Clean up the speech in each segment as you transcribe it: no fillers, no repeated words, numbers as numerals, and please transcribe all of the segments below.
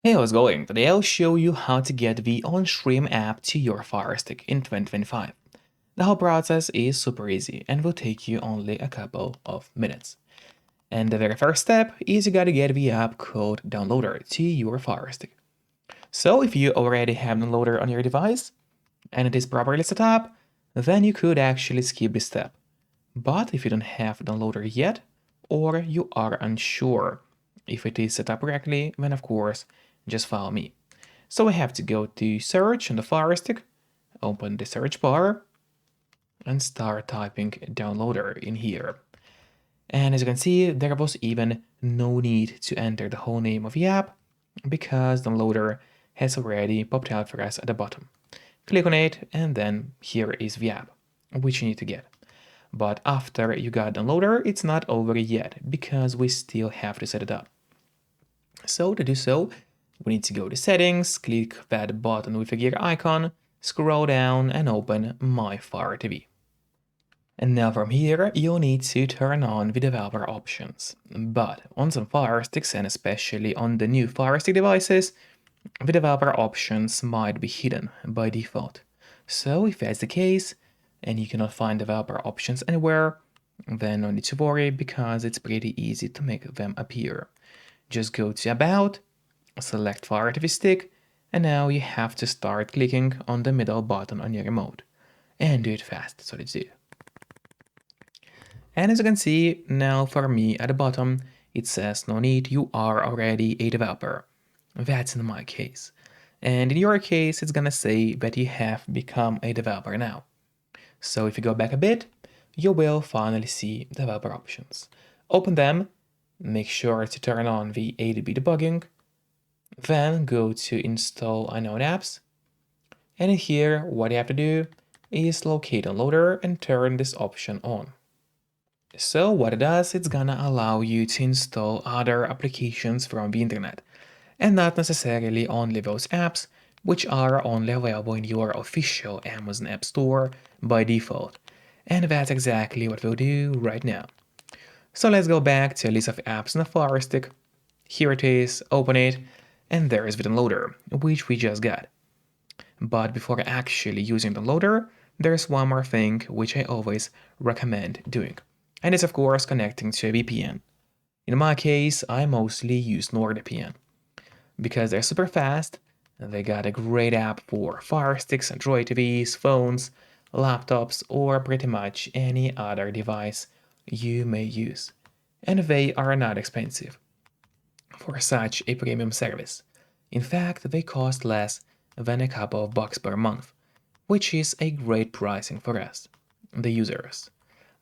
Hey, how's it going? Today I'll show you how to get the OnStream app to your Firestick in 2025. The whole process is super easy and will take you only a couple of minutes. And the very first step is you gotta get the app called Downloader to your Firestick. So if you already have Downloader on your device and it is properly set up, then you could actually skip this step. But if you don't have Downloader yet, or you are unsure if it is set up correctly, then of course, just follow me. So I have to go to search on the Firestick, open the search bar, and start typing downloader in here. And as you can see, there was even no need to enter the whole name of the app because downloader has already popped out for us at the bottom. Click on it, and then here is the app, which you need to get. But after you got downloader, it's not over yet because we still have to set it up. So to do so, we need to go to settings, click that button with the gear icon, scroll down and open My Fire TV. And now from here, you'll need to turn on the developer options. But on some Fire Sticks and especially on the new Fire Stick devices, the developer options might be hidden by default. So if that's the case, and you cannot find developer options anywhere, then no need to worry because it's pretty easy to make them appear. Just go to About, select Fire TV Stick, and now you have to start clicking on the middle button on your remote. And do it fast, so let's do. And as you can see, now for me at the bottom, it says no need, you are already a developer. That's in my case. And in your case, it's gonna say that you have become a developer now. So if you go back a bit, you will finally see developer options. Open them, make sure to turn on the ADB debugging, then go to install unknown apps, and in here what you have to do is locate downloader and turn this option on. So what it does, it's gonna allow you to install other applications from the internet, and not necessarily only those apps which are only available in your official Amazon App Store by default. And that's exactly what we'll do right now. So let's go back to a list of apps in the Firestick. Here it is, open it, and there is the downloader, which we just got. But before actually using the downloader, there's one more thing which I always recommend doing. And it's of course connecting to a VPN. In my case, I mostly use NordVPN because they're super fast, and they got a great app for Fire Sticks, Android TVs, phones, laptops, or pretty much any other device you may use. And they are not expensive for such a premium service. In fact, they cost less than a couple of bucks per month, which is a great pricing for us, the users.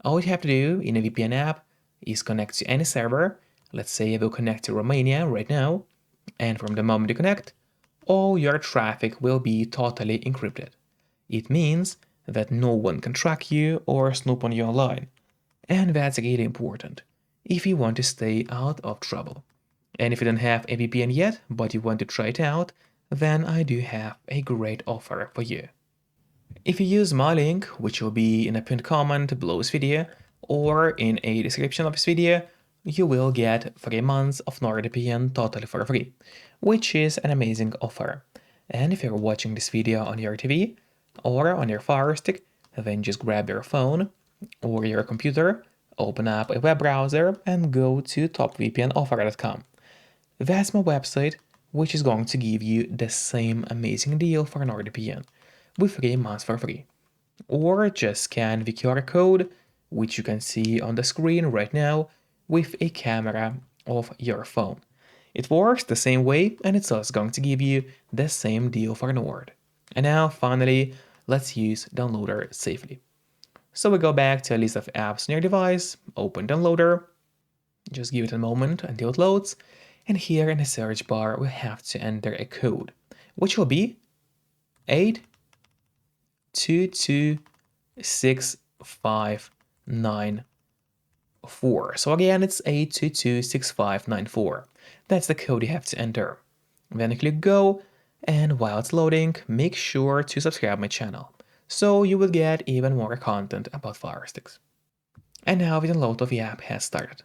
All you have to do in a VPN app is connect to any server. Let's say I will connect to Romania right now, and from the moment you connect, all your traffic will be totally encrypted. It means that no one can track you or snoop on you online. And that's really important if you want to stay out of trouble. And if you don't have a VPN yet, but you want to try it out, then I do have a great offer for you. If you use my link, which will be in a pinned comment below this video or in a description of this video, you will get 3 months of NordVPN totally for free, which is an amazing offer. And if you're watching this video on your TV or on your Fire Stick, then just grab your phone or your computer, open up a web browser and go to topvpnoffer.com. That's my website, which is going to give you the same amazing deal for NordVPN with 3 months for free. Or just scan the QR code, which you can see on the screen right now, with a camera of your phone. It works the same way, and it's also going to give you the same deal for Nord. And now, finally, let's use Downloader safely. So we go back to a list of apps on your device, open Downloader, just give it a moment until it loads, and here in the search bar we have to enter a code, which will be 8226594. So again, it's 8226594. That's the code you have to enter. Then you click go, and while it's loading, make sure to subscribe my channel, so you will get even more content about Fire Sticks. And now the download of the app has started.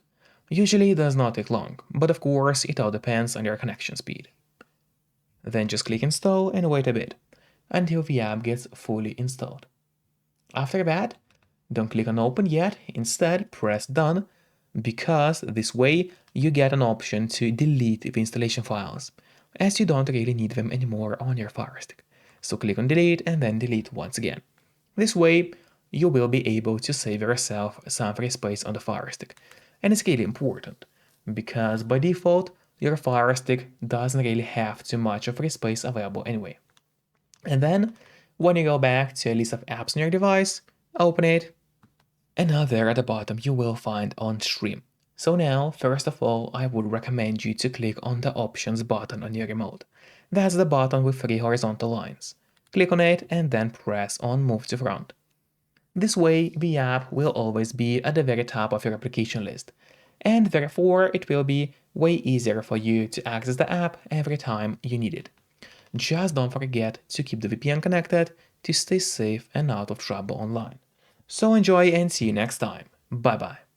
Usually it does not take long, but of course it all depends on your connection speed. Then just click install and wait a bit until the app gets fully installed. After that, don't click on open yet, instead press done, because this way you get an option to delete the installation files, as you don't really need them anymore on your Firestick. So click on delete and then delete once again. This way you will be able to save yourself some free space on the Firestick. And it's really important, because by default your Firestick doesn't really have too much of free space available anyway. And then when you go back to a list of apps on your device, open it, and now there at the bottom you will find OnStream. So now, first of all, I would recommend you to click on the options button on your remote. That's the button with 3 horizontal lines. Click on it and then press on move to front. This way the app will always be at the very top of your application list, and therefore it will be way easier for you to access the app every time you need it. Just don't forget to keep the VPN connected to stay safe and out of trouble online. So enjoy and see you next time. Bye bye.